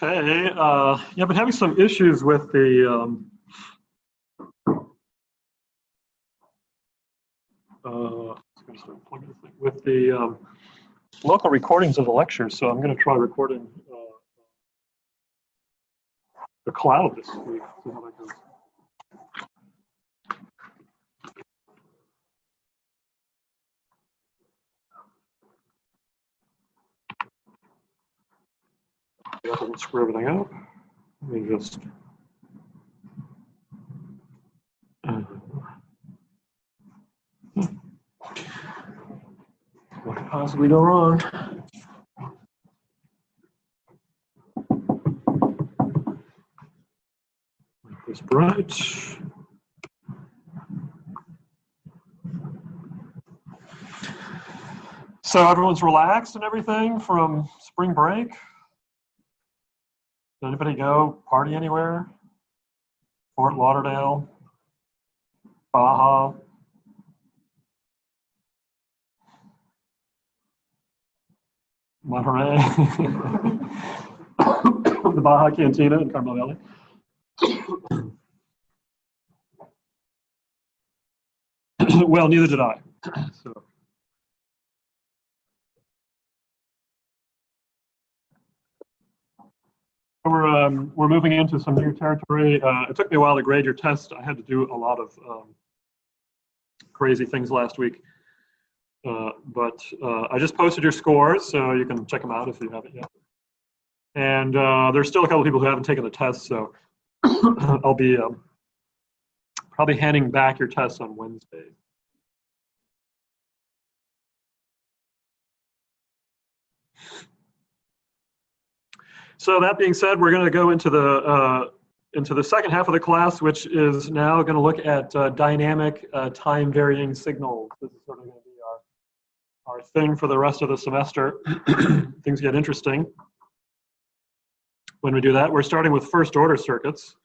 Okay, yeah, I've been having some issues with the local recordings of the lectures, so I'm going to try recording the cloud this week. See how that goes. That doesn't screw everything up. Let me just. What could possibly go wrong? Make this bright. So everyone's relaxed and everything from spring break? Did anybody go party anywhere? Fort Lauderdale? Baja? Monterey? The Baja Cantina in Carmel Valley? Well, neither did I. So. We're moving into some new territory. It took me a while to grade your test. I had to do a lot of crazy things last week. But I just posted your scores, so you can check them out if you haven't yet. And there's still a couple of people who haven't taken the test, so I'll be probably handing back your tests on Wednesday. So that being said, we're going to go into the second half of the class, which is now going to look at dynamic time-varying signals. This is sort of going to be our thing for the rest of the semester. Things get interesting when we do that. We're starting with first-order circuits.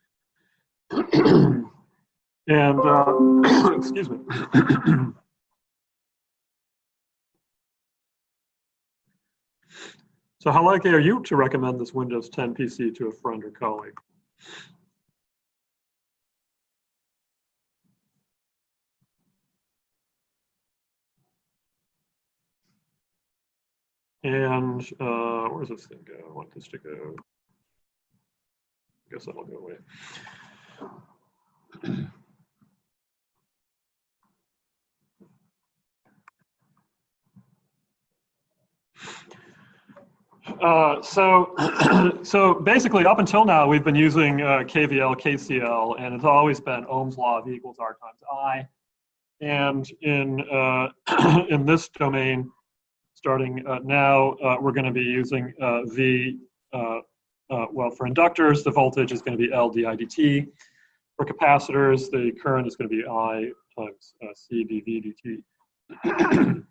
And, excuse me. So how likely are you to recommend this Windows 10 PC to a friend or colleague? And where's this thing go? I want this to go. I guess that'll go away. So basically, up until now, we've been using KVL, KCL, and it's always been Ohm's law, V equals R times I. And in in this domain, starting now, we're going to be using V. Well, for inductors, the voltage is going to be L di dt. For capacitors, the current is going to be I times C dV dt.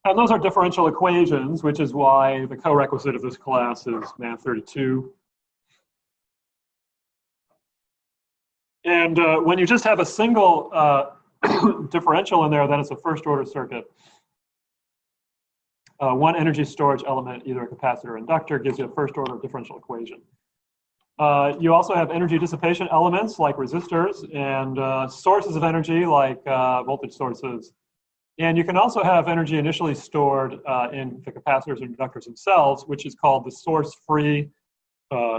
And those are differential equations, which is why the co-requisite of this class is Math 32. And when you just have a single differential in there, then it's a first-order circuit. One energy storage element, either a capacitor or inductor, gives you a first-order differential equation. You also have energy dissipation elements like resistors and sources of energy like voltage sources. And you can also have energy initially stored in the capacitors and inductors themselves, which is called the source-free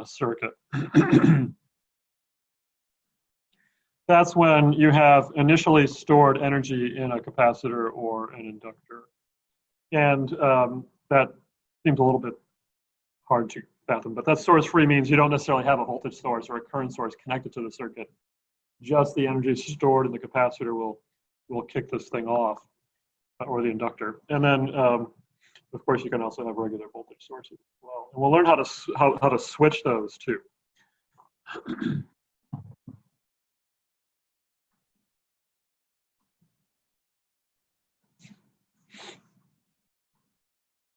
circuit. That's when you have initially stored energy in a capacitor or an inductor. And that seems a little bit hard to fathom, but that source-free means you don't necessarily have a voltage source or a current source connected to the circuit. Just the energy stored in the capacitor will kick this thing off. Or the inductor, and then of course you can also have regular voltage sources as well. And we'll learn how to switch those too.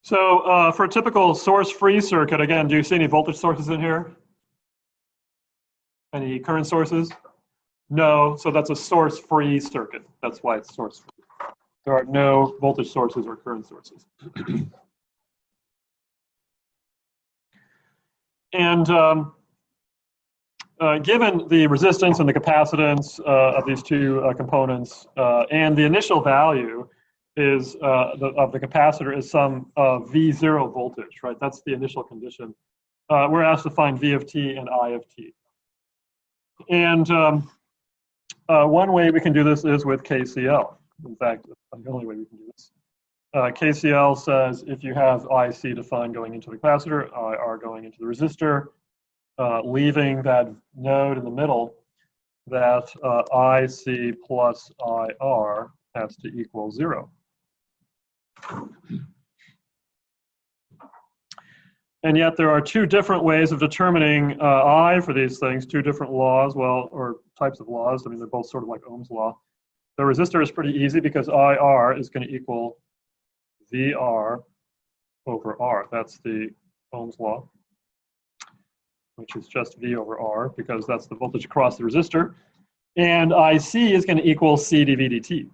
So for a typical source-free circuit, again, do you see any voltage sources in here? Any current sources? No. So that's a source-free circuit. That's why it's source-free. There are no voltage sources or current sources. And given the resistance and the capacitance of these two components, and the initial value is of the capacitor is some V0 voltage, right? That's the initial condition. We're asked to find V of t and I of t. And one way we can do this is with KCL. In fact, the only way we can do this. KCL says if you have IC defined going into the capacitor, IR going into the resistor, leaving that node in the middle, that IC plus IR has to equal 0. And yet there are two different ways of determining I for these things, two different laws, well, or types of laws. I mean, they're both sort of like Ohm's law. The resistor is pretty easy because IR is going to equal VR over R. That's the Ohm's law, which is just V over R because that's the voltage across the resistor. And IC is going to equal C dV dt.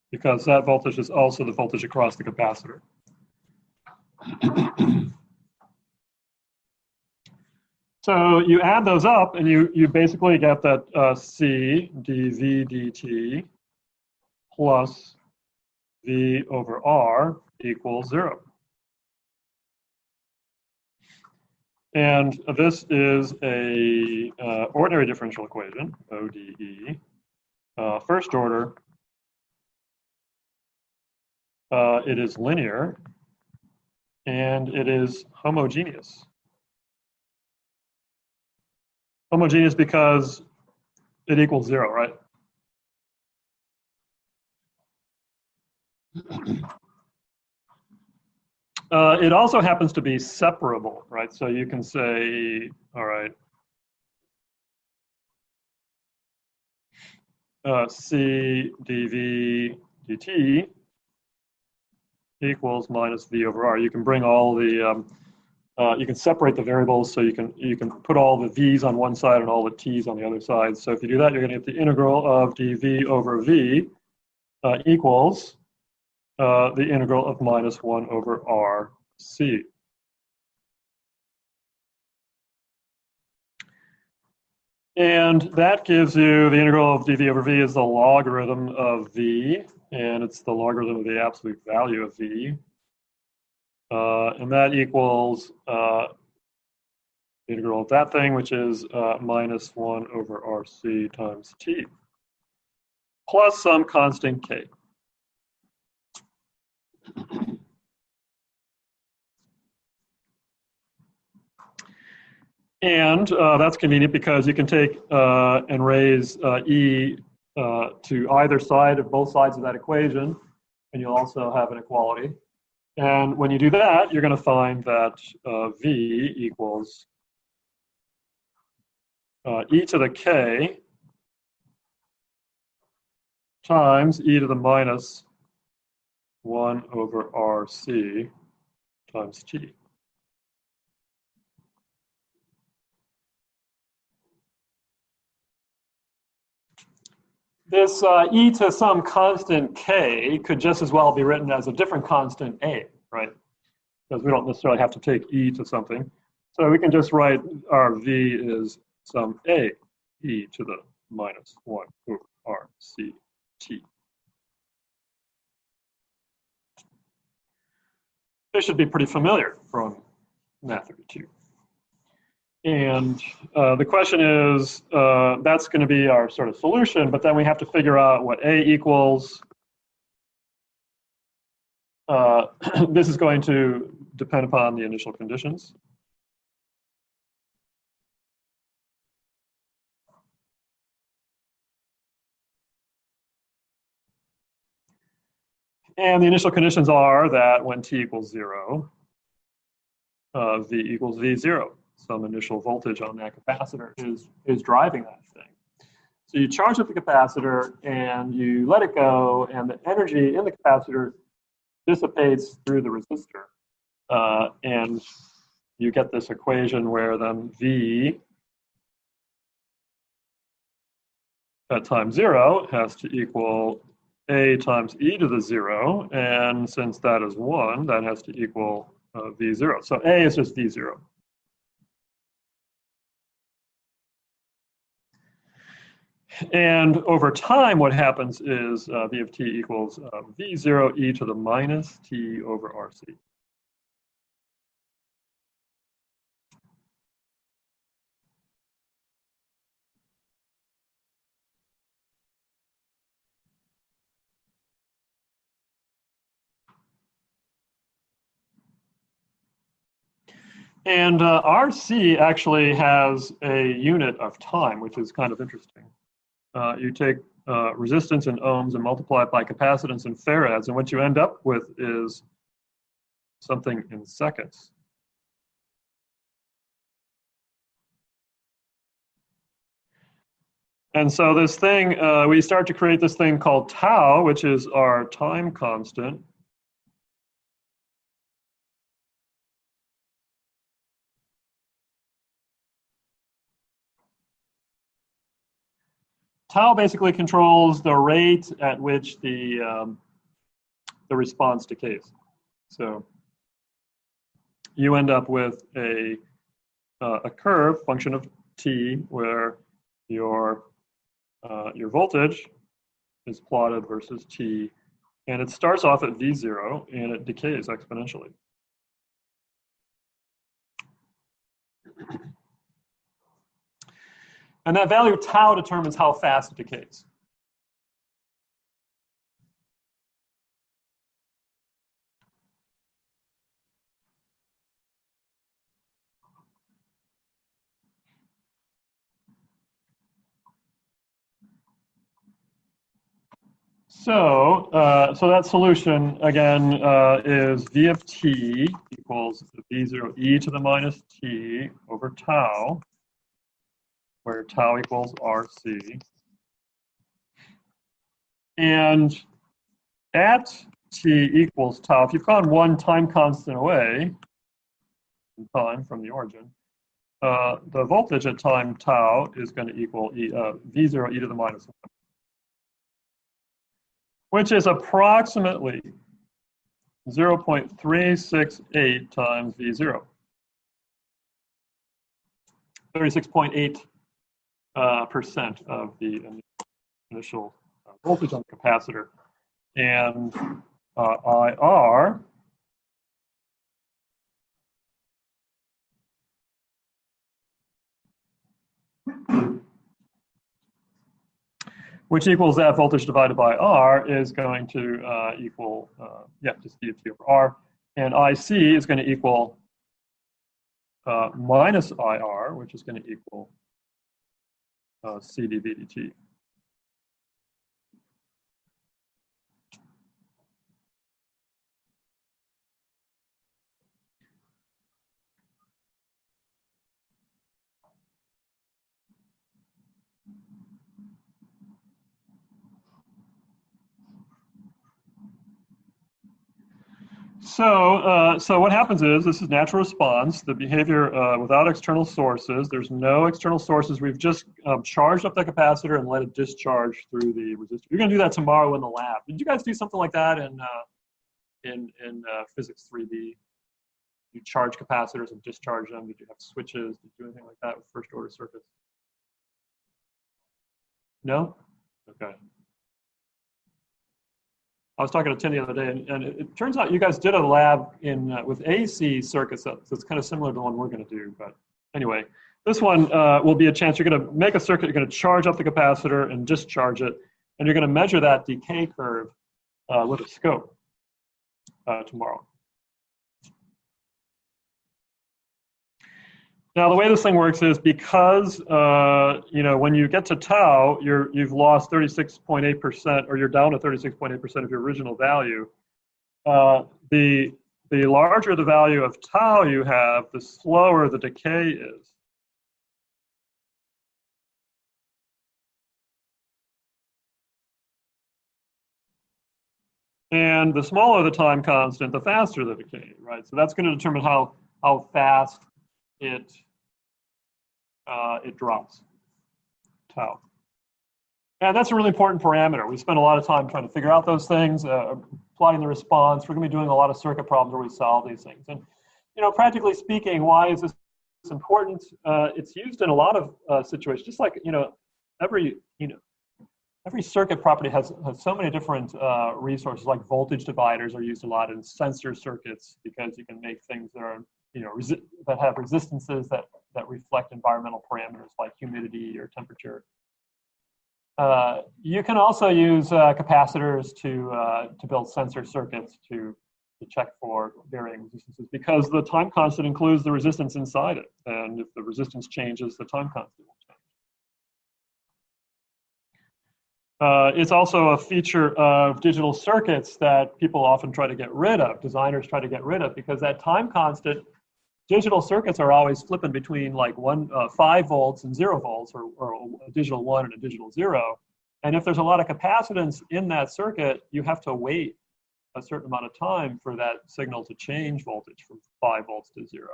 Because that voltage is also the voltage across the capacitor. So you add those up and you basically get that C dV dt plus V over R equals 0. And this is a ordinary differential equation, ODE, first order. It is linear, and it is homogeneous. Homogeneous because it equals 0, right? It also happens to be separable, right? So you can say, all right, C dV dt equals minus V over R. You can bring all the, you can separate the variables, so you can put all the V's on one side and all the T's on the other side. So if you do that, you're going to get the integral of dV over V equals the integral of minus 1 over RC. And that gives you the integral of dV over V is the logarithm of V, and it's the logarithm of the absolute value of V. And that equals the integral of that thing, which is minus 1 over RC times T, plus some constant K. And that's convenient because you can take and raise E to either side of both sides of that equation, and you'll also have an equality. And when you do that, you're going to find that V equals E to the K times E to the minus 1 over RC times T. This E to some constant K could just as well be written as a different constant A, right? Because we don't necessarily have to take E to something. So we can just write our V is some A, E to the minus 1 over RC T. This should be pretty familiar from Math 32. And the question is, that's going to be our sort of solution, but then we have to figure out what A equals. This is going to depend upon the initial conditions. And the initial conditions are that when t equals 0, V equals V0. Some initial voltage on that capacitor is driving that thing. So you charge up the capacitor and you let it go, and the energy in the capacitor dissipates through the resistor. And you get this equation where then V at time 0 has to equal a times e to the 0, and since that is 1, that has to equal v0. So a is just v0. And over time, what happens is v of t equals v0 e to the minus t over rc. And RC actually has a unit of time, which is kind of interesting. You take resistance in ohms and multiply it by capacitance in farads, and what you end up with is something in seconds. And so this thing, we start to create this thing called tau, which is our time constant. Tau basically controls the rate at which the response decays. So you end up with a curve, function of t, where your voltage is plotted versus t, and it starts off at v0 and it decays exponentially. And that value of tau determines how fast it decays. So that solution, again, is v of t equals v0 e to the minus t over tau, where tau equals RC. And at t equals tau, if you've gone one time constant away in time from the origin, the voltage at time tau is going to equal v0 e to the minus 1, which is approximately 0.368 times v0. 36.8% of the initial voltage on the capacitor. And IR which equals that voltage divided by R is going to equal, just d of t over R. And IC is going to equal minus IR, which is going to equal C dV dt. So what happens is, this is natural response, the behavior without external sources. There's no external sources. We've just charged up the capacitor and let it discharge through the resistor. You're going to do that tomorrow in the lab. Did you guys do something like that in physics 3D? You charge capacitors and discharge them? Did you have switches? Did you do anything like that with first order circuits? No? Okay. I was talking to Tim the other day, and it turns out you guys did a lab with AC circuits, so it's kind of similar to the one we're going to do. But anyway, this one will be a chance. You're going to make a circuit, you're going to charge up the capacitor and discharge it, and you're going to measure that decay curve with a scope tomorrow. Now, the way this thing works is because when you get to tau, you've lost 36.8%, or you're down to 36.8% of your original value. The larger the value of tau you have, the slower the decay is. And the smaller the time constant, the faster the decay, right? So that's going to determine how fast it drops, tau. And that's a really important parameter. We spend a lot of time trying to figure out those things, plotting the response. We're going to be doing a lot of circuit problems where we solve these things. And, practically speaking, why is this important? It's used in a lot of situations, just like, every circuit property has so many different resources, like voltage dividers are used a lot in sensor circuits because you can make things that are, that have resistances that reflect environmental parameters like humidity or temperature. You can also use capacitors to build sensor circuits to check for varying resistances, because the time constant includes the resistance inside it. And if the resistance changes, the time constant will change. It's also a feature of digital circuits that people often try to get rid of, designers try to get rid of, because that time constant, digital circuits are always flipping between like 5 volts and 0 volts, or a digital 1 and a digital 0. And if there's a lot of capacitance in that circuit, you have to wait a certain amount of time for that signal to change voltage from 5 volts to 0.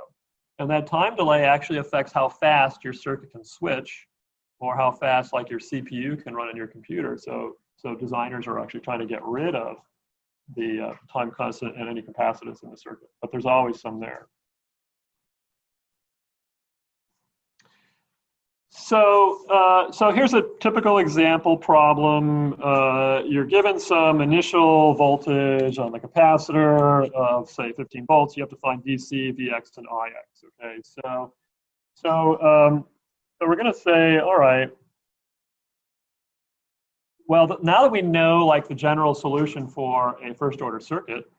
And that time delay actually affects how fast your circuit can switch, or how fast like your CPU can run in your computer. So designers are actually trying to get rid of the time constant and any capacitance in the circuit, but there's always some there. So here's a typical example problem. You're given some initial voltage on the capacitor of, say, 15 volts. You have to find VC, Vx, and Ix. Okay, so we're going to say, all right, well, now that we know like the general solution for a first-order circuit,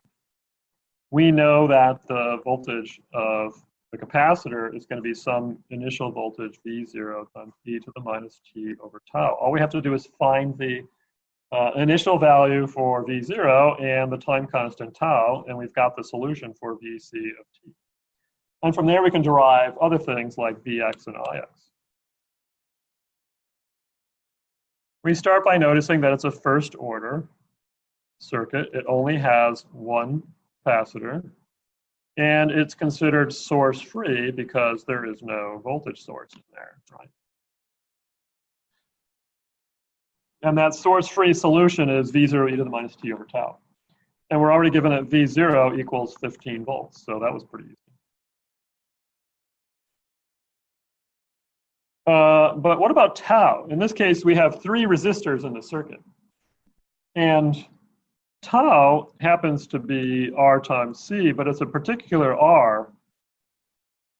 we know that the voltage of the capacitor is going to be some initial voltage V0 times e to the minus t over tau. All we have to do is find the initial value for V0 and the time constant tau, and we've got the solution for Vc of t. And from there we can derive other things like Vx and Ix. We start by noticing that it's a first order circuit. It only has one capacitor, and it's considered source free because there is no voltage source in there, right? And that source free solution is V0 e to the minus t over tau. And we're already given that V0 equals 15 volts, so that was pretty easy. But what about tau? In this case, we have 3 resistors in the circuit. And tau happens to be R times C, but it's a particular R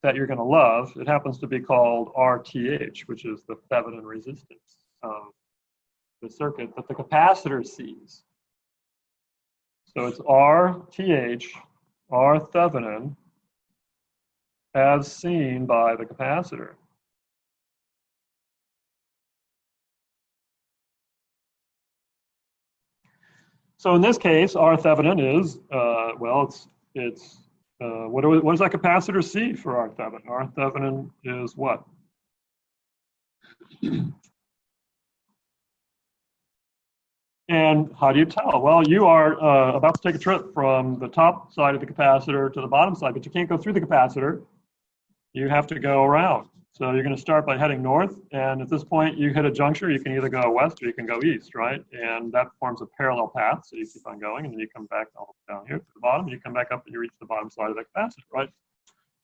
that you're going to love. It happens to be called RTH, which is the Thevenin resistance of the circuit that the capacitor sees. So it's RTH, R Thevenin, as seen by the capacitor. So in this case, R Thevenin is, well, what does that capacitor see for R Thevenin? R Thevenin is what? And how do you tell? Well, you are about to take a trip from the top side of the capacitor to the bottom side, but you can't go through the capacitor. You have to go around. So you're going to start by heading north, and at this point you hit a juncture. You can either go west or you can go east, right? And that forms a parallel path, so you keep on going, and then you come back all down here to the bottom. You come back up and you reach the bottom side of the capacitor, right?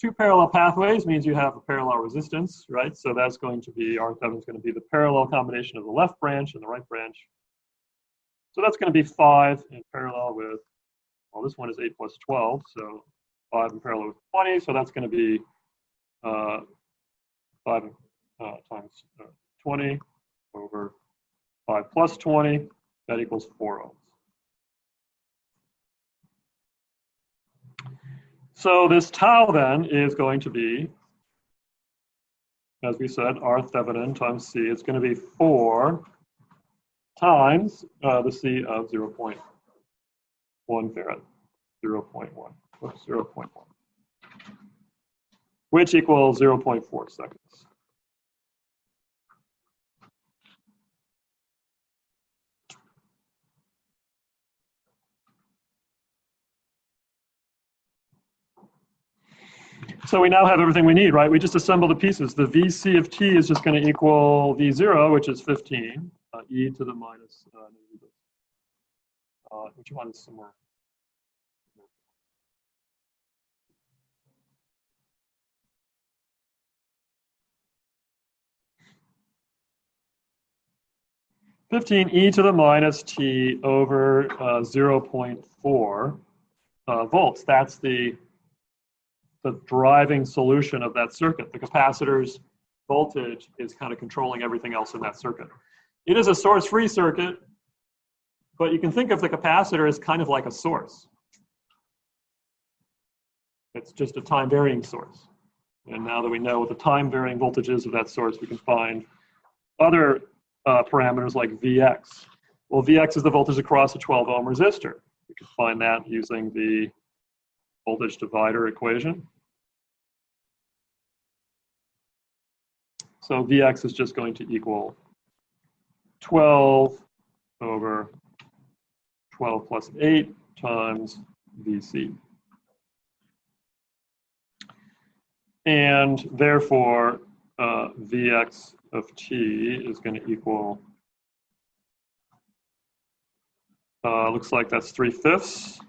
2 parallel pathways means you have a parallel resistance, right? So that's going to be, R Thevenin is going to be the parallel combination of the left branch and the right branch. So that's going to be 5 in parallel with, well, this one is 8 plus 12, so 5 in parallel with 20, so that's going to be 5 times 20 over 5 plus 20, that equals 4 ohms. So this tau then is going to be, as we said, R Thevenin times C. It's going to be 4 times the C of 0.1 farad, 0.1, which equals 0.4 seconds. So we now have everything we need, right? We just assemble the pieces. The Vc of t is just going to equal V0, which is 15 e to the minus which one is somewhere? 15 e to the minus t over 0.4 volts. That's the driving solution of that circuit. The capacitor's voltage is kind of controlling everything else in that circuit. It is a source-free circuit, but you can think of the capacitor as kind of like a source. It's just a time-varying source. And now that we know what the time-varying voltage is of that source, we can find other parameters like Vx. Well, Vx is the voltage across a 12-ohm resistor. We can find that using the voltage divider equation. So Vx is just going to equal 12 over 12 plus 8 times Vc. And therefore, Vx of t is going to equal, looks like that's 3/5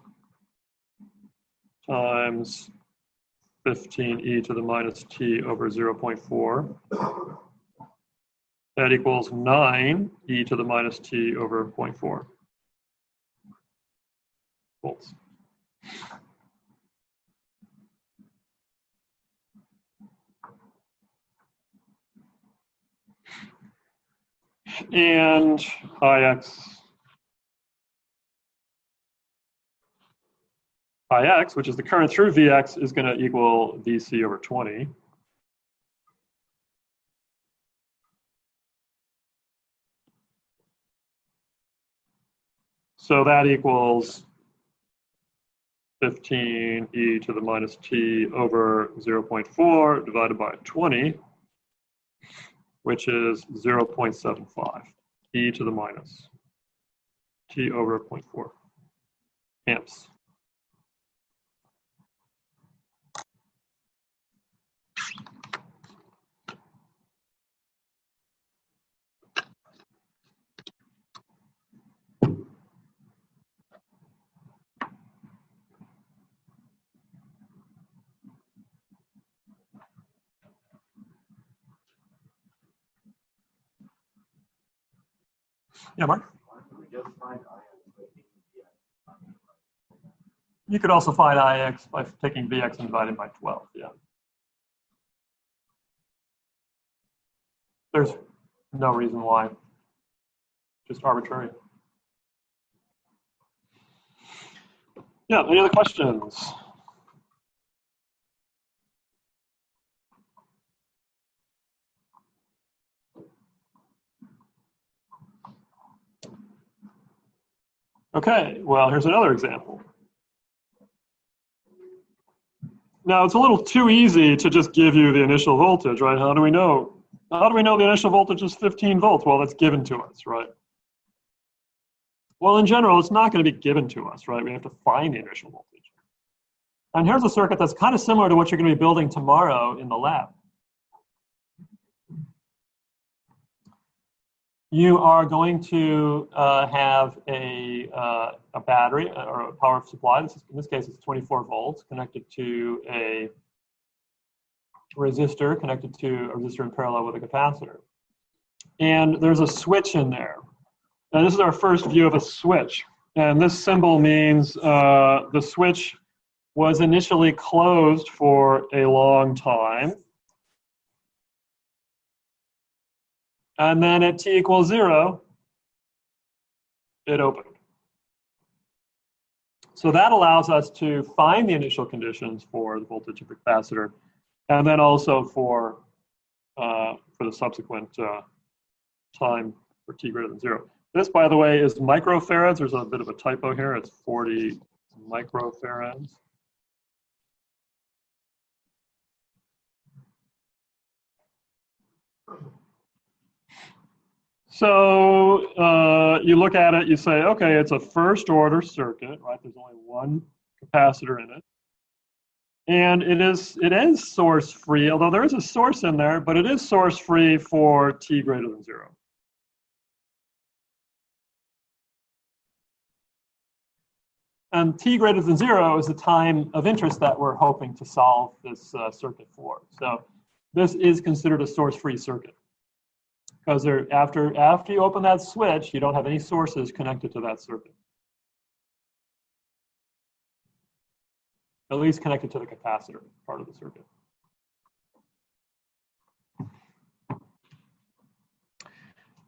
times 15 e to the minus t over 0.4. That equals 9 e to the minus t over 0.4 volts. And Ix, which is the current through Vx, is going to equal Vc over 20. So that equals 15 e to the minus t over 0.4 divided by 20, which is 0.75 e to the minus t over 0.4 amps. Yeah, Mark? You could also find Ix by taking Vx and dividing by 12, yeah. There's no reason why, just arbitrary. Yeah, any other questions? Okay, well, here's another example. Now, it's a little too easy to just give you the initial voltage, right? How do we know? How do we know the initial voltage is 15 volts? Well, that's given to us, right? Well, in general, it's not going to be given to us, right? We have to find the initial voltage. And here's a circuit that's kind of similar to what you're going to be building tomorrow in the lab. You are going to have a battery or a power supply. In this case, it's 24 volts connected to a resistor, connected to a resistor in parallel with a capacitor. And there's a switch in there. Now, this is our first view of a switch. And this symbol means the switch was initially closed for a long time. And then at t equals 0, it opened. So that allows us to find the initial conditions for the voltage of the capacitor, and then also for the subsequent time for t greater than 0. This, by the way, is microfarads. There's a bit of a typo here. It's 40 microfarads. So you look at it, you say, okay, it's a first order circuit, right? There's only one capacitor in it. And it is source free, although there is a source in there, but it is source free for t greater than 0. And t greater than 0 is the time of interest that we're hoping to solve this circuit for. So this is considered a source-free circuit. Because after you open that switch, you don't have any sources connected to that circuit. At least connected to the capacitor part of the circuit.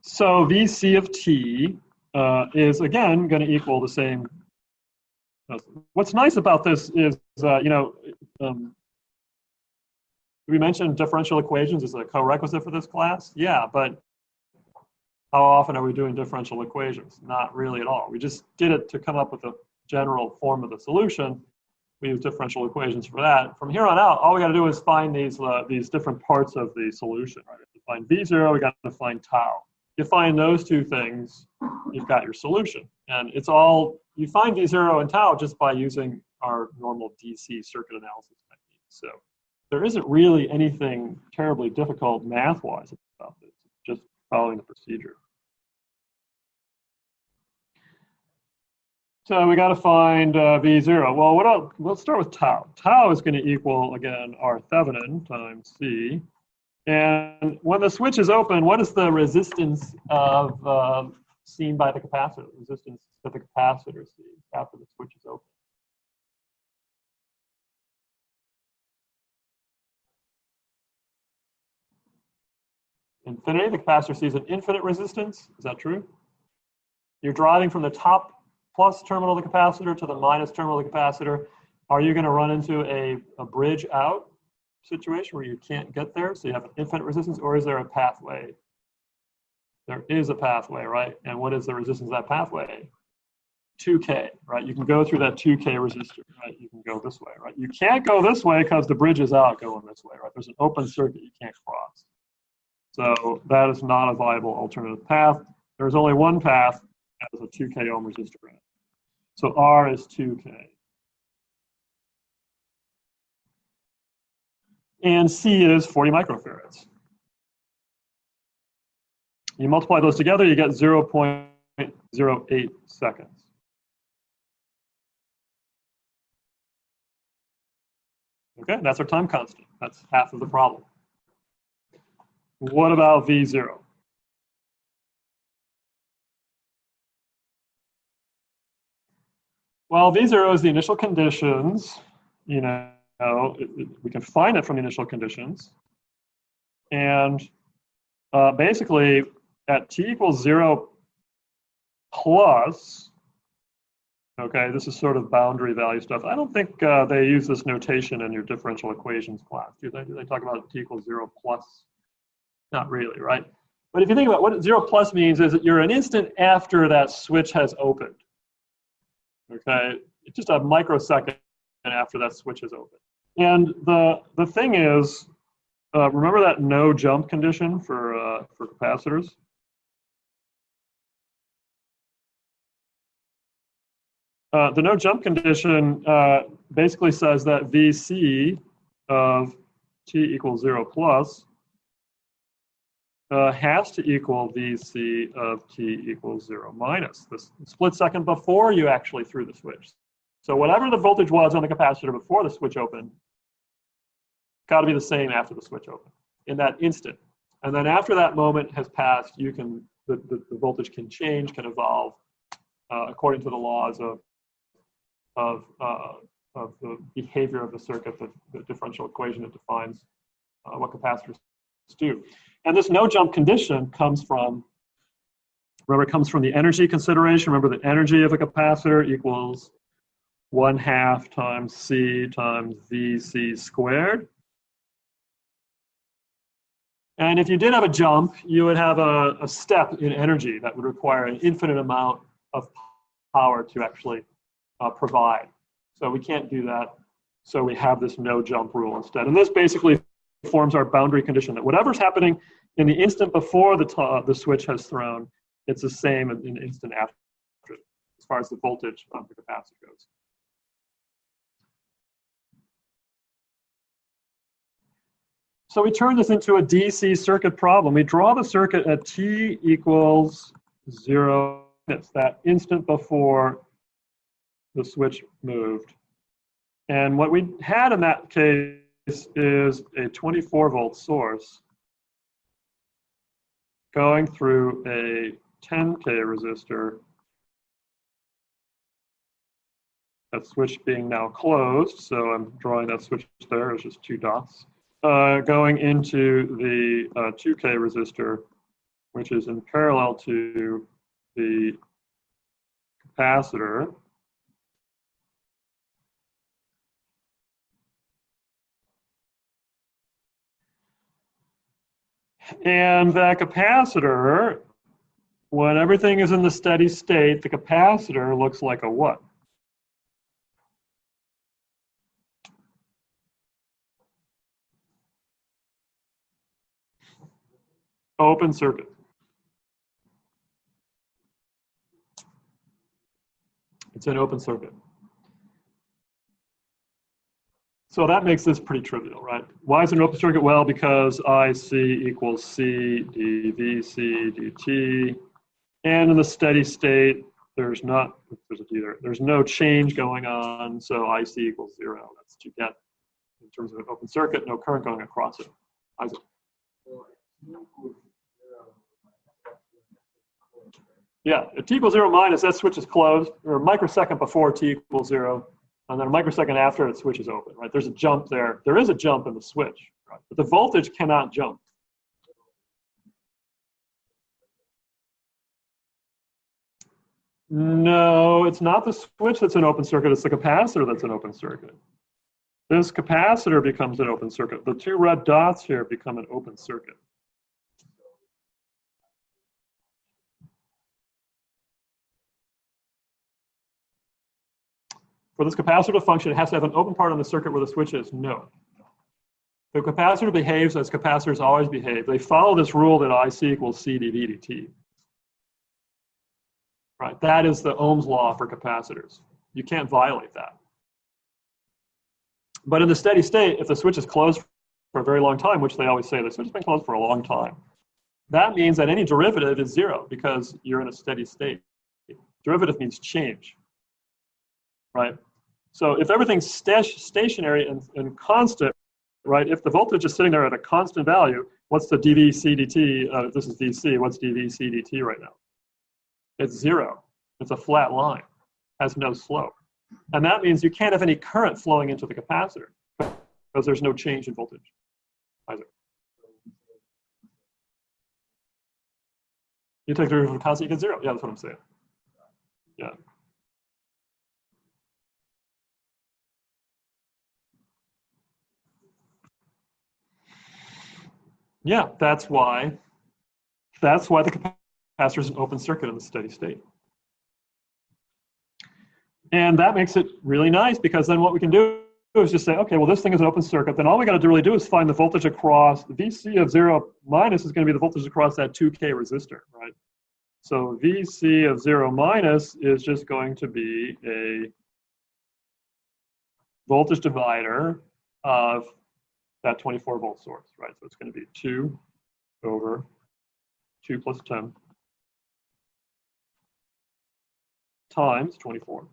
So VC of t is, again, going to equal the same. What's nice about this is, we mentioned differential equations as a prerequisite for this class. Yeah, but how often are we doing differential equations? Not really at all. We just did it to come up with the general form of the solution. We use differential equations for that. From here on out, all we got to do is find these different parts of the solution. Right? To find V0, we got to find tau. You find those two things, you've got your solution. And it's all, you find V0 and tau just by using our normal DC circuit analysis technique. So there isn't really anything terribly difficult math-wise about this. It's just following the procedure. So we got to find V0. Well, let's start with tau. Tau is going to equal, again, R Thevenin times C. And when the switch is open, what is the resistance of seen by the capacitor? The resistance that the capacitor sees after the switch is open. Infinity, the capacitor sees an infinite resistance. Is that true? You're driving from the top plus terminal of the capacitor to the minus terminal of the capacitor. Are you going to run into a bridge out situation where you can't get there, so you have an infinite resistance, or is there a pathway? There is a pathway, right? And what is the resistance of that pathway? 2K, right? You can go through that 2K resistor, right? You can go this way, right? You can't go this way because the bridge is out going this way, right? There's an open circuit you can't cross. So that is not a viable alternative path. There's only one path that has a 2K ohm resistor in it. So R is 2K. And C is 40 microfarads. You multiply those together, you get 0.08 seconds. Okay, that's our time constant. That's half of the problem. What about V0? Well, V0 is the initial conditions. We can find it from the initial conditions. And basically, at t equals 0 plus, okay, this is sort of boundary value stuff. I don't think they use this notation in your differential equations class. Do they? Do they talk about t equals 0 plus? Not really, right? But if you think about what 0 plus means, is that you're an instant after that switch has opened. Okay, it's just a microsecond after that switch is open. And the thing is, remember that no jump condition for capacitors? The no jump condition basically says that VC of t equals 0 plus has to equal VC of t equals 0 minus, the split second before you actually threw the switch. So whatever the voltage was on the capacitor before the switch opened, got to be the same after the switch opened in that instant. And then after that moment has passed, you can the voltage can change, can evolve according to the laws of the behavior of the circuit, the differential equation that defines what capacitors do. And this no jump condition comes from, remember, it comes from the energy consideration. Remember, the energy of a capacitor equals 1/2 times C times VC squared. And if you did have a jump, you would have a step in energy that would require an infinite amount of power to actually provide. So we can't do that. So we have this no jump rule instead. And this basically forms our boundary condition that whatever's happening in the instant before the switch has thrown, it's the same in the instant after, as far as the voltage of the capacitor goes. So we turn this into a DC circuit problem. We draw the circuit at t equals 0 minutes, that instant before the switch moved. And what we had in that case is a 24-volt source going through a 10K resistor, that switch being now closed, so I'm drawing that switch there as just 2 dots, going into the 2K resistor, which is in parallel to the capacitor. And that capacitor, when everything is in the steady state, the capacitor looks like a what? Open circuit. It's an open circuit. So that makes this pretty trivial, right? Why is it an open circuit? Well, because IC equals C dVC dt. And in the steady state, there's no change going on, so IC equals 0. That's what you get in terms of an open circuit, no current going across it. Isaac? Yeah, at t equals 0 minus, that switch is closed, or a microsecond before t equals 0, and then a microsecond after it, switch is open, right? There's a jump there. There is a jump in the switch, right? But the voltage cannot jump. No, it's not the switch that's an open circuit, it's the capacitor that's an open circuit. This capacitor becomes an open circuit. The 2 red dots here become an open circuit. For this capacitor to function, it has to have an open part on the circuit where the switch is? No. The capacitor behaves as capacitors always behave. They follow this rule that IC equals C dV dt. Right, that is the Ohm's law for capacitors. You can't violate that. But in the steady state, if the switch is closed for a very long time, which they always say, the switch has been closed for a long time, that means that any derivative is 0 because you're in a steady state. Derivative means change, right? So if everything's stationary and constant, right, if the voltage is sitting there at a constant value, what's the dVc dt? This is DC, what's dVc dt right now? It's 0. It's a flat line, has no slope. And that means you can't have any current flowing into the capacitor because there's no change in voltage. Isaac? You take the derivative of constant, you get 0. Yeah, that's what I'm saying. Yeah. Yeah, that's why the capacitor is an open circuit in the steady state. And that makes it really nice because then what we can do is just say, okay, well, this thing is an open circuit. Then all we got to really do is find the voltage across, VC of 0 minus is going to be the voltage across that 2K resistor, right? So VC of 0 minus is just going to be a voltage divider of that 24-volt source, right? So it's going to be 2 over 2 plus 10 times 24.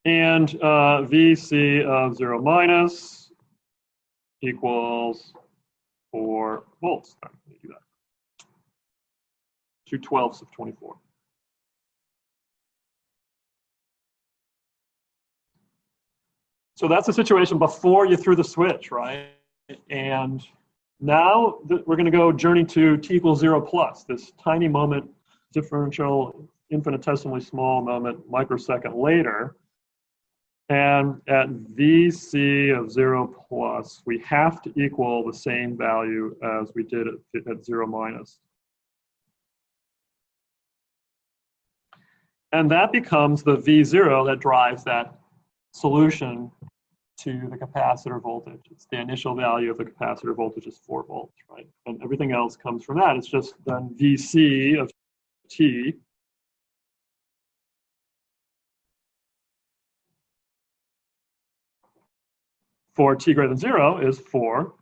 And VC of 0 minus equals 4 volts. Let me do that. 2/12 of 24. So that's the situation before you threw the switch, right? And now we're going to go journey to t equals 0 plus, this tiny moment, differential, infinitesimally small moment, microsecond later. And at VC of 0 plus, we have to equal the same value as we did at 0 minus. And that becomes the V0 that drives that solution to the capacitor voltage. It's the initial value of the capacitor voltage is 4 volts, right? And everything else comes from that. It's just then VC of t for t greater than 0 is 4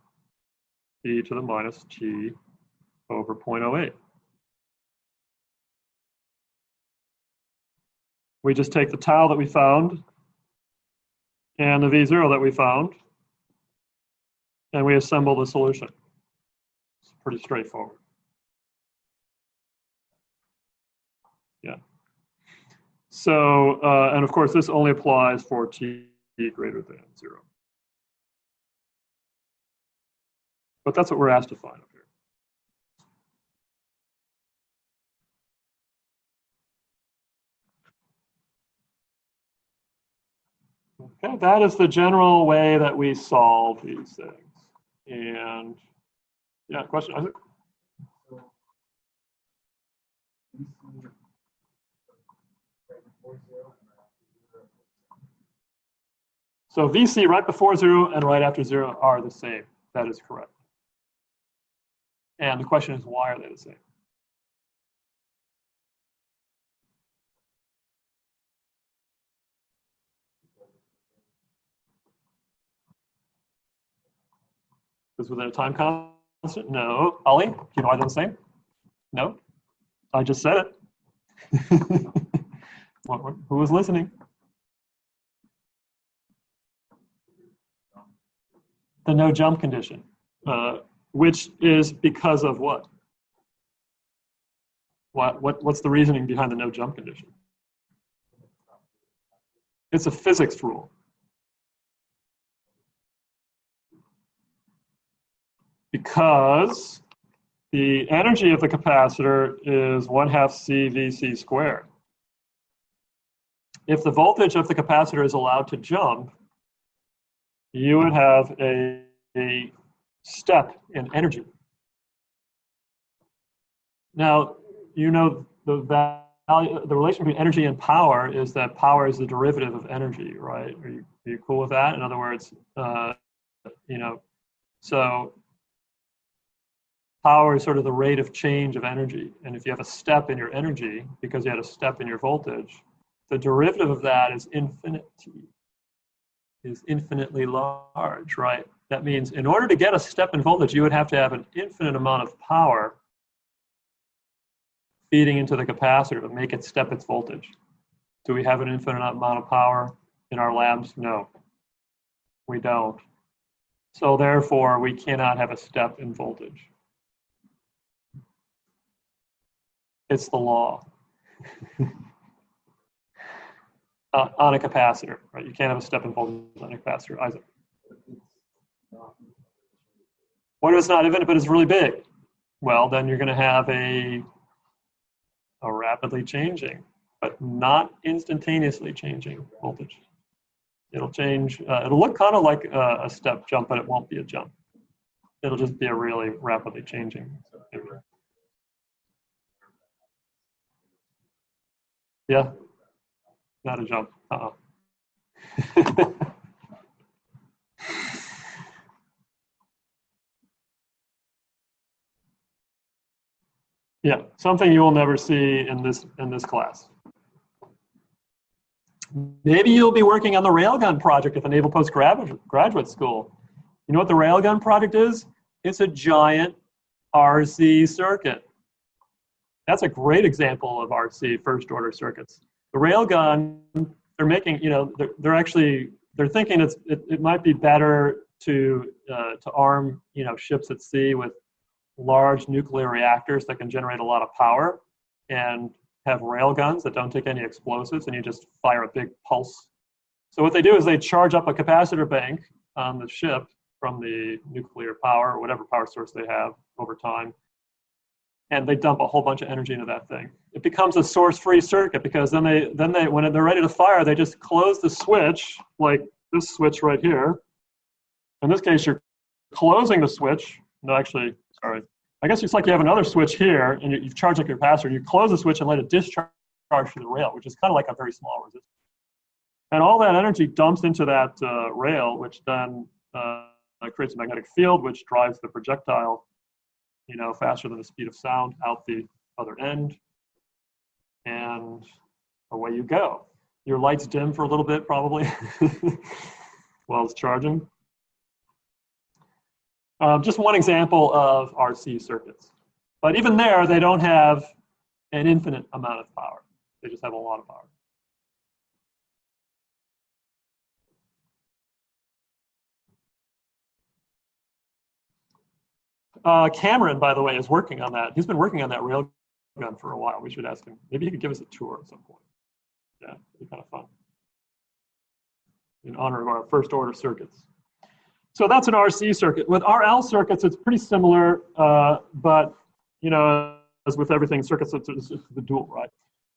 e to the minus t over 0.08. We just take the tau that we found and the V0 that we found, and we assemble the solution. It's pretty straightforward. Yeah. So, and of course, this only applies for t greater than 0. But that's what we're asked to find up here. Okay, that is the general way that we solve these things. And yeah, question, Isaac? So VC right before 0 and right after 0 are the same. That is correct. And the question is, why are they the same? Is within a time constant? No. Ollie, do you know why they're the same? No? I just said it. Who was listening? The no jump condition, which is because of what? What's the reasoning behind the no jump condition? It's a physics rule. Because the energy of the capacitor is 1/2 CVC squared. If the voltage of the capacitor is allowed to jump, you would have a step in energy. Now, you know the relation between energy and power is that power is the derivative of energy, right? Are you cool with that? In other words, you know, so power is sort of the rate of change of energy. And if you have a step in your energy, because you had a step in your voltage, the derivative of that is infinity, is infinitely large, right? That means in order to get a step in voltage, you would have to have an infinite amount of power feeding into the capacitor to make it step its voltage. Do we have an infinite amount of power in our labs? No, we don't. So therefore, we cannot have a step in voltage. It's the law. On a capacitor, right? You can't have a step in voltage on a capacitor, Isaac. What if it's not infinite, but it's really big? Well, then you're going to have a rapidly changing, but not instantaneously changing voltage. It'll change. It'll look kind of like a step jump, but it won't be a jump. It'll just be a really rapidly changing. Yeah, not a jump. Yeah, something you will never see in this class. Maybe you'll be working on the railgun project at the Naval Postgraduate School. You know what the railgun project is? It's a giant RC circuit. That's a great example of RC, first order circuits. The railgun, they're making, you know, they're thinking it might be better to arm, you know, ships at sea with large nuclear reactors that can generate a lot of power and have rail guns that don't take any explosives, and you just fire a big pulse. So what they do is they charge up a capacitor bank on the ship from the nuclear power or whatever power source they have over time, and they dump a whole bunch of energy into that thing. It becomes a source-free circuit because then they when they're ready to fire, they just close the switch, like this switch right here. In this case, you're closing the switch. No, actually, sorry. I guess it's like you have another switch here, and you've charged up your capacitor. You close the switch and let it discharge through the rail, which is kind of like a very small resistor. And all that energy dumps into that rail, which then creates a magnetic field, which drives the projectile, you know, faster than the speed of sound out the other end, and away you go. Your lights dim for a little bit, probably, while it's charging. Just one example of RC circuits. But even there, they don't have an infinite amount of power. They just have a lot of power. Cameron, by the way, is working on that. He's been working on that railgun for a while. We should ask him. Maybe he could give us a tour at some point. Yeah, it'd be kind of fun. In honor of our first order circuits. So that's an RC circuit. With RL circuits, it's pretty similar, but you know, as with everything, circuits, it's the dual, right?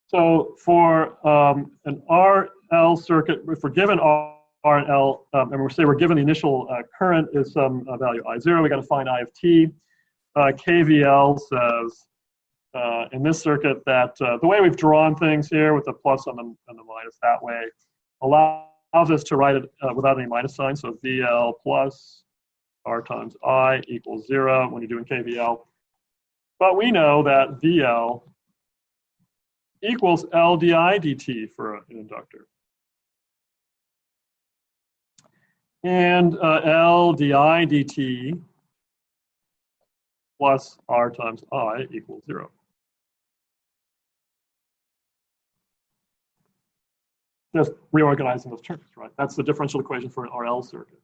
So for an RL circuit, if we're given RL, and we say we're given the initial current is some value I0, we got to find I of t. KVL says in this circuit that the way we've drawn things here with the plus and the minus that way allows us to write it without any minus sign. So VL plus R times I equals 0 when you're doing KVL. But we know that VL equals L di dt for an inductor. And L di dt plus R times I equals 0. Just reorganizing those terms, right? That's the differential equation for an RL circuit.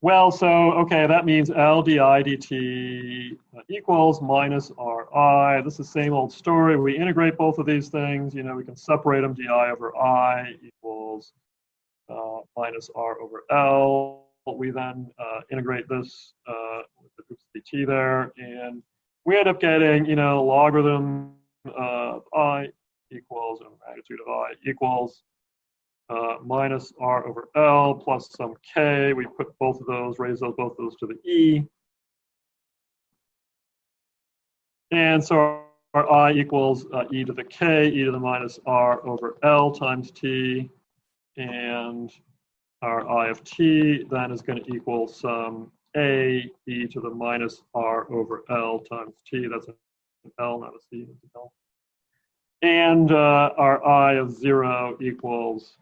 Well, so, okay, that means L di dt equals minus Ri. This is the same old story. We integrate both of these things. You know, we can separate them. Di over I equals minus R over L. We then integrate this with the groups dt there. And we end up getting, you know, logarithm of I equals, and the magnitude of I equals minus R over L plus some K. We put both of those, raise those, both of those to the E. And so our I equals E to the K, E to the minus R over L times T. And our I of T then is going to equal some A E to the minus R over L times T. That's an L, not a C, that's an L. And our I of 0 equals,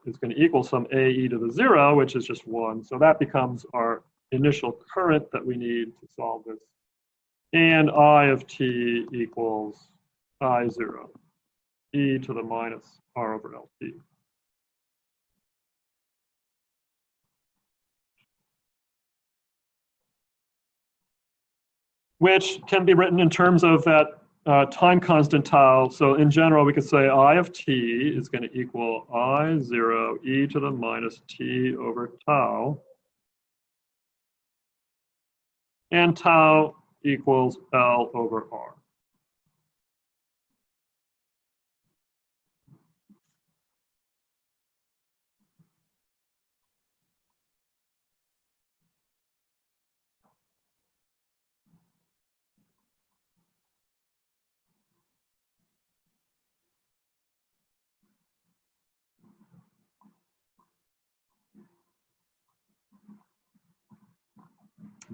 is going to equal some A e to the 0, which is just 1. So that becomes our initial current that we need to solve this. And I of t equals I0, e to the minus R over LT. Which can be written in terms of that time constant tau. So in general, we could say I of t is going to equal I0 e to the minus t over tau. And tau equals L over R.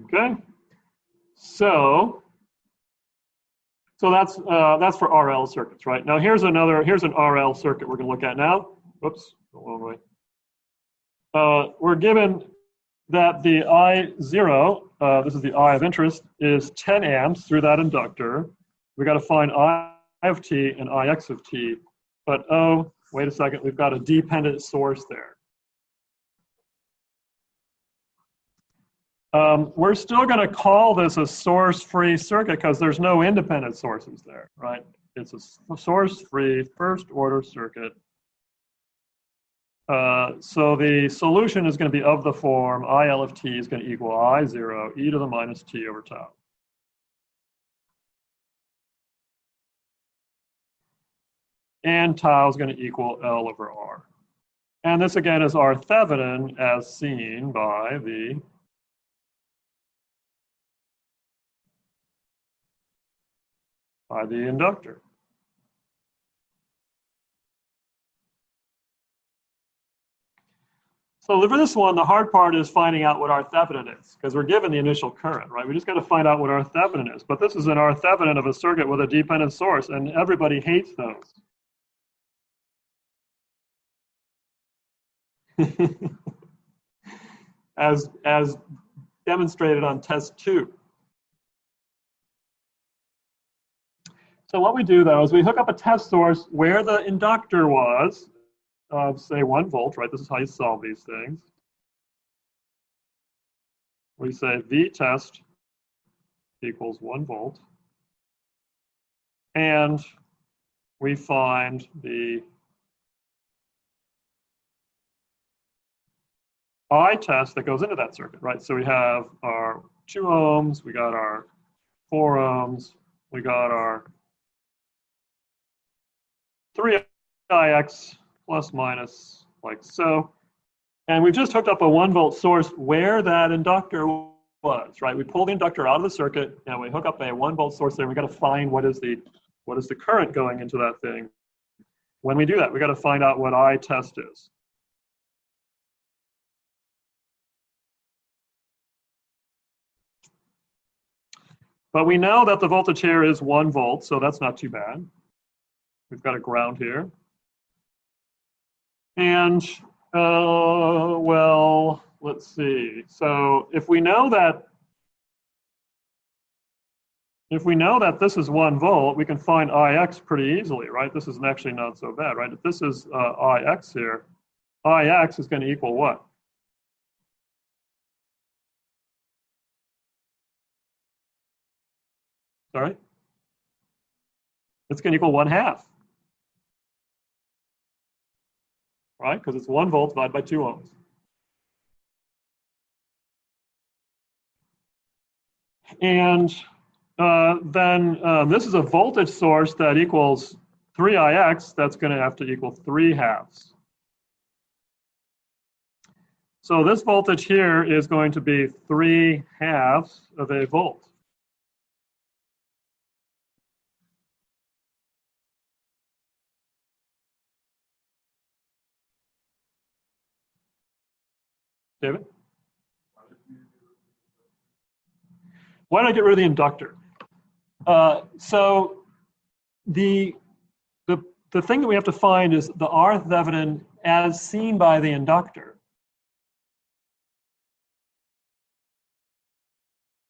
Okay, so that's for RL circuits, right? Now here's an RL circuit we're going to look at now. Whoops, the wrong way. We're given that the I0, this is the I of interest, is 10 amps through that inductor. We got to find I of t and Ix of t, but oh, wait a second, we've got a dependent source there. We're still going to call this a source-free circuit because there's no independent sources there, right? It's a source-free first-order circuit. So the solution is going to be of the form IL of t is going to equal I0 e to the minus t over tau. And tau is going to equal L over R. And this again is our Thevenin as seen by the inductor. So for this one, the hard part is finding out what our Thevenin is, because we're given the initial current, right? We just got to find out what our Thevenin is. But this is an R Thevenin of a circuit with a dependent source, and everybody hates those. as demonstrated on test 2. So what we do, though, is we hook up a test source where the inductor was, say 1 volt, right? This is how you solve these things. we say V test equals 1 volt. And we find the I test that goes into that circuit, right? So we have our 2 ohms, we got our 4 ohms, we got our 3ix plus minus, like so. And we've just hooked up a 1 volt source where that inductor was, right? We pull the inductor out of the circuit and we hook up a 1 volt source there. We got to find what is the current going into that thing. When we do that, we got to find out what I test is. But we know that the voltage here is 1 volt, so that's not too bad. We've got a ground here. And, well, let's see. So if we know that this is 1 volt, we can find Ix pretty easily, right? This is actually not so bad, right? If this is Ix here, Ix is going to equal what? Sorry? It's going to equal 1/2. Right? Because it's 1 volt divided by 2 ohms. And then this is a voltage source that equals 3Ix. That's going to have to equal 3/2. So this voltage here is going to be 3/2 of a volt. David? Why don't I get rid of the inductor? So the thing that we have to find is the R Thevenin as seen by the inductor.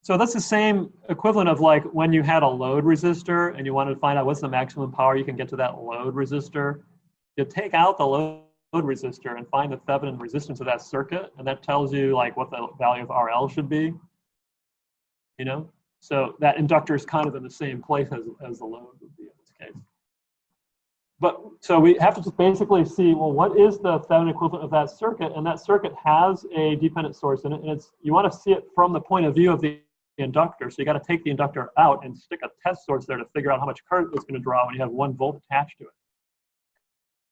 So that's the same equivalent of like when you had a load resistor and you wanted to find out what's the maximum power you can get to that load resistor. You take out the load resistor and find the Thevenin resistance of that circuit, and that tells you like what the value of RL should be. You know, so that inductor is kind of in the same place as the load would be in this case. But so we have to just basically see, well, what is the Thevenin equivalent of that circuit? And that circuit has a dependent source in it, and you want to see it from the point of view of the inductor. So you got to take the inductor out and stick a test source there to figure out how much current it's going to draw when you have 1 volt attached to it.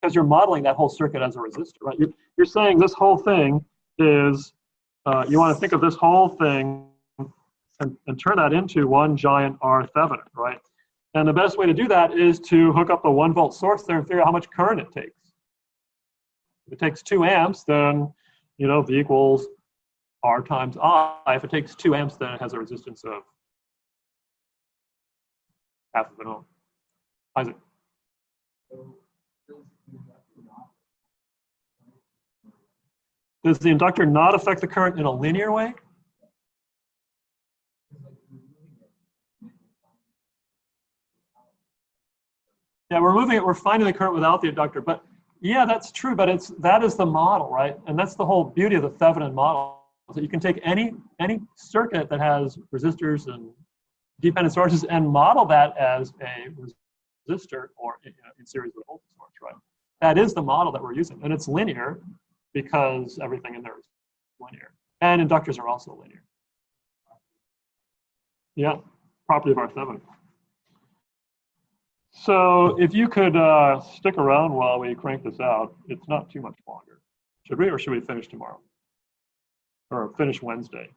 Because you're modeling that whole circuit as a resistor, right? You're saying this whole thing is, you want to think of this whole thing and turn that into one giant R Thevenin, right? And the best way to do that is to hook up a 1 volt source there and figure out how much current it takes. If it takes 2 amps, then, you know, V equals R times I. If it takes 2 amps, then it has a resistance of 1/2 of an ohm. Isaac? Does the inductor not affect the current in a linear way? Yeah, we're moving it, we're finding the current without the inductor, but yeah, that's true, but that is the model, right? And that's the whole beauty of the Thevenin model, that you can take any circuit that has resistors and dependent sources and model that as a resistor or in series with a voltage source, right? That is the model that we're using, and it's linear because everything in there is linear. And inductors are also linear. Yeah, property of our Thevenin. So if you could stick around while we crank this out, it's not too much longer. Should we, or should we finish tomorrow? Or finish Wednesday?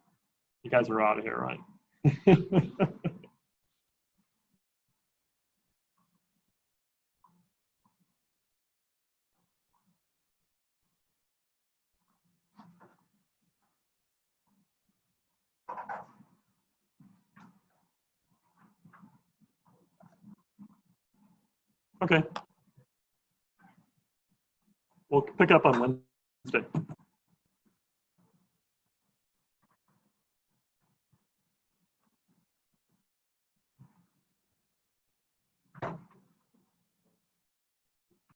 You guys are out of here, right? Okay. We'll pick up on Wednesday.